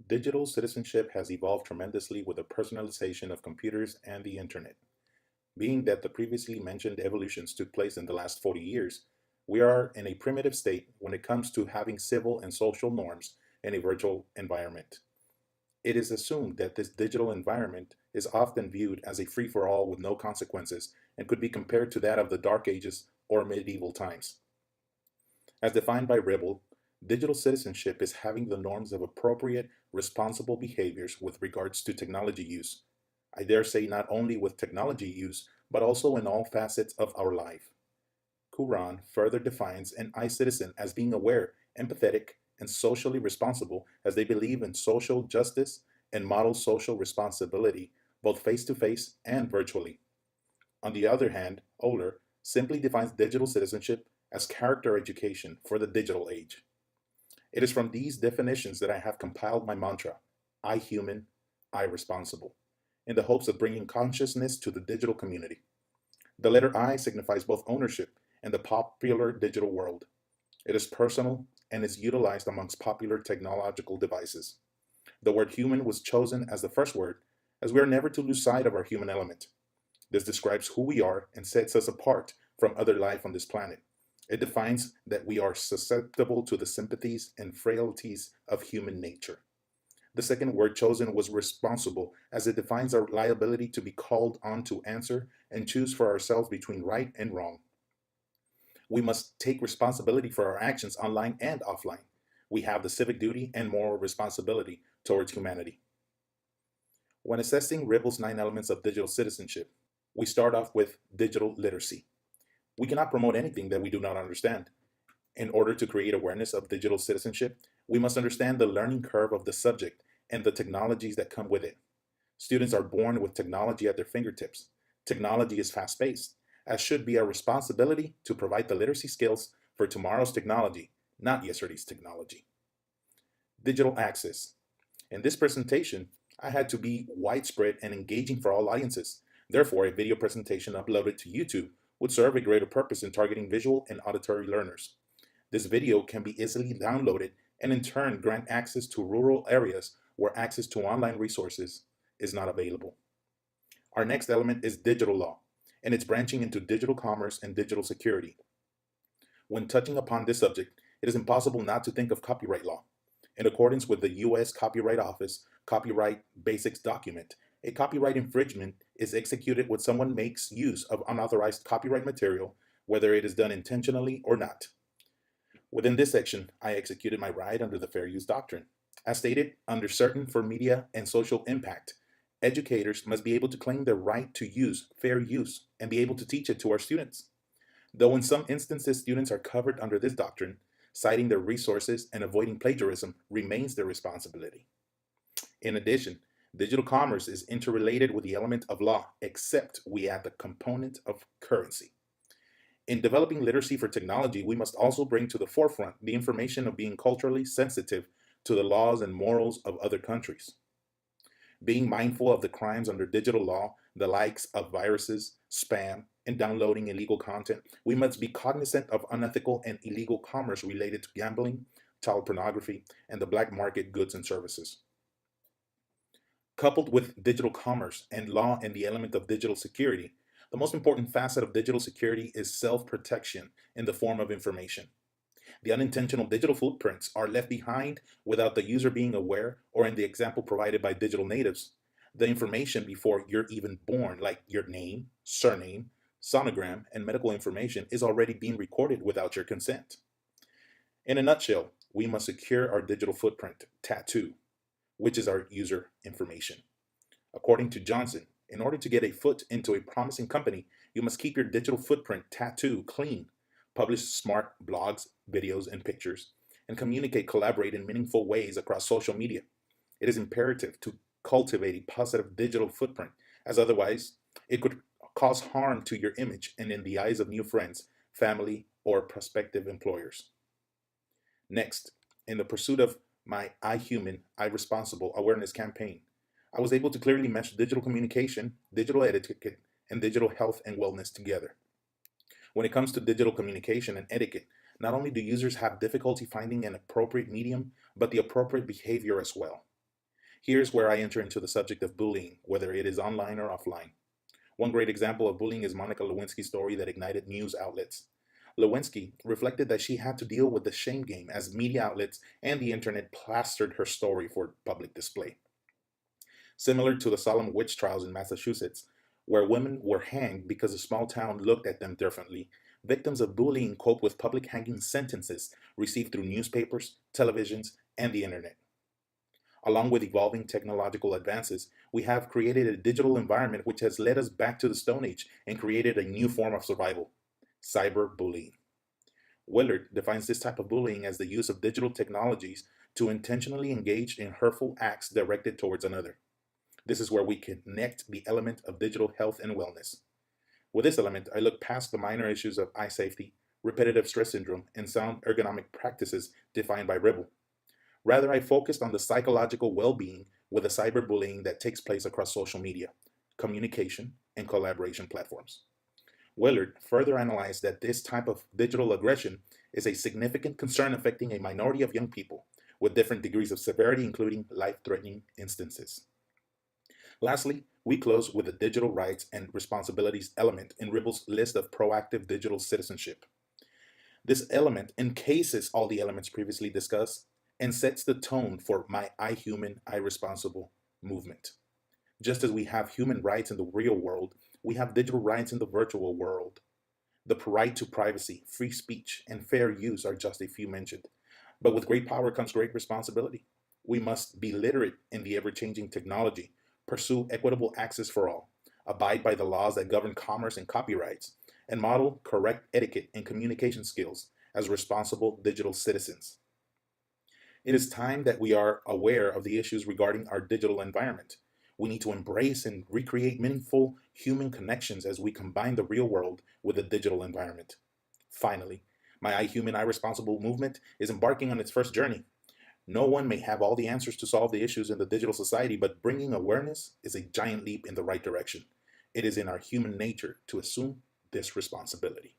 Digital citizenship has evolved tremendously with the personalization of computers and the internet. Being that the previously mentioned evolutions took place in the last 40 years, we are in a primitive state when it comes to having civil and social norms in a virtual environment. It is assumed that this digital environment is often viewed as a free for all with no consequences and could be compared to that of the Dark Ages or medieval times. As defined by Ribble, digital citizenship is having the norms of appropriate, responsible behaviors with regards to technology use. I dare say not only with technology use, but also in all facets of our life. Quran further defines an iCitizen as being aware, empathetic, and socially responsible as they believe in social justice and model social responsibility, both face to face and virtually. On the other hand, Oler simply defines digital citizenship as character education for the digital age. It is from these definitions that I have compiled my mantra, I human, I responsible, in the hopes of bringing consciousness to the digital community. The letter I signifies both ownership and the popular digital world. It is personal and is utilized amongst popular technological devices. The word human was chosen as the first word, as we are never to lose sight of our human element. This describes who we are and sets us apart from other life on this planet. It defines that we are susceptible to the sympathies and frailties of human nature. The second word chosen was responsible, as it defines our liability to be called on to answer and choose for ourselves between right and wrong. We must take responsibility for our actions online and offline. We have the civic duty and moral responsibility towards humanity. When assessing Ribble's 9 elements of digital citizenship, we start off with digital literacy. We cannot promote anything that we do not understand. In order to create awareness of digital citizenship, we must understand the learning curve of the subject and the technologies that come with it. Students are born with technology at their fingertips. Technology is fast paced, as should be our responsibility to provide the literacy skills for tomorrow's technology, not yesterday's technology. Digital access. In this presentation, I had to be widespread and engaging for all audiences. Therefore, a video presentation uploaded to YouTube would serve a greater purpose in targeting visual and auditory learners. This video can be easily downloaded and in turn grant access to rural areas where access to online resources is not available. Our next element is digital law, and it's branching into digital commerce and digital security. When touching upon this subject, it is impossible not to think of copyright law. In accordance with the U.S. Copyright Office Copyright Basics document, a copyright infringement is executed when someone makes use of unauthorized copyright material, whether it is done intentionally or not. Within this section, I executed my right under the fair use doctrine. As stated, under certain for media and social impact, educators must be able to claim their right to use fair use and be able to teach it to our students. Though in some instances students are covered under this doctrine, citing their resources and avoiding plagiarism remains their responsibility. In addition, digital commerce is interrelated with the element of law, except we add the component of currency. In developing literacy for technology, we must also bring to the forefront the information of being culturally sensitive to the laws and morals of other countries. Being mindful of the crimes under digital law, the likes of viruses, spam, and downloading illegal content, we must be cognizant of unethical and illegal commerce related to gambling, child pornography, and the black market goods and services. Coupled with digital commerce and law and the element of digital security, the most important facet of digital security is self-protection in the form of information. The unintentional digital footprints are left behind without the user being aware, or in the example provided by digital natives, the information before you're even born, like your name, surname, sonogram, and medical information, is already being recorded without your consent. In a nutshell, we must secure our digital footprint, tattoo, which is our user information. According to Johnson, in order to get a foot into a promising company, you must keep your digital footprint tattoo clean, publish smart blogs, videos, and pictures, and communicate, collaborate in meaningful ways across social media. It is imperative to cultivate a positive digital footprint, as otherwise it could cause harm to your image and in the eyes of new friends, family, or prospective employers. Next, in the pursuit of my I Human, I Responsible awareness campaign, I was able to clearly mesh digital communication, digital etiquette, and digital health and wellness together. When it comes to digital communication and etiquette, not only do users have difficulty finding an appropriate medium, but the appropriate behavior as well. Here's where I enter into the subject of bullying, whether it is online or offline. One great example of bullying is Monica Lewinsky's story that ignited news outlets. Lewinsky reflected that she had to deal with the shame game as media outlets and the internet plastered her story for public display. Similar to the Salem witch trials in Massachusetts, where women were hanged because a small town looked at them differently, victims of bullying cope with public hanging sentences received through newspapers, televisions, and the internet. Along with evolving technological advances, we have created a digital environment which has led us back to the Stone Age and created a new form of survival: cyberbullying. Willard defines this type of bullying as the use of digital technologies to intentionally engage in hurtful acts directed towards another. This is where we connect the element of digital health and wellness. With this element, I look past the minor issues of eye safety, repetitive stress syndrome, and sound ergonomic practices defined by Ribble. Rather, I focused on the psychological well being with the cyberbullying that takes place across social media, communication, and collaboration platforms. Willard further analyzed that this type of digital aggression is a significant concern affecting a minority of young people, with different degrees of severity, including life threatening instances. Lastly, we close with the digital rights and responsibilities element in Ribble's list of proactive digital citizenship. This element encases all the elements previously discussed and sets the tone for my I Human, I Responsible movement. Just as we have human rights in the real world, we have digital rights in the virtual world. The right to privacy, free speech, and fair use are just a few mentioned. But with great power comes great responsibility. We must be literate in the ever changing technology, pursue equitable access for all, abide by the laws that govern commerce and copyrights, and model correct etiquette and communication skills as responsible digital citizens. It is time that we are aware of the issues regarding our digital environment. We need to embrace and recreate meaningful human connections as we combine the real world with the digital environment. Finally, my I Human, I Responsible movement is embarking on its first journey. No one may have all the answers to solve the issues in the digital society, but bringing awareness is a giant leap in the right direction. It is in our human nature to assume this responsibility.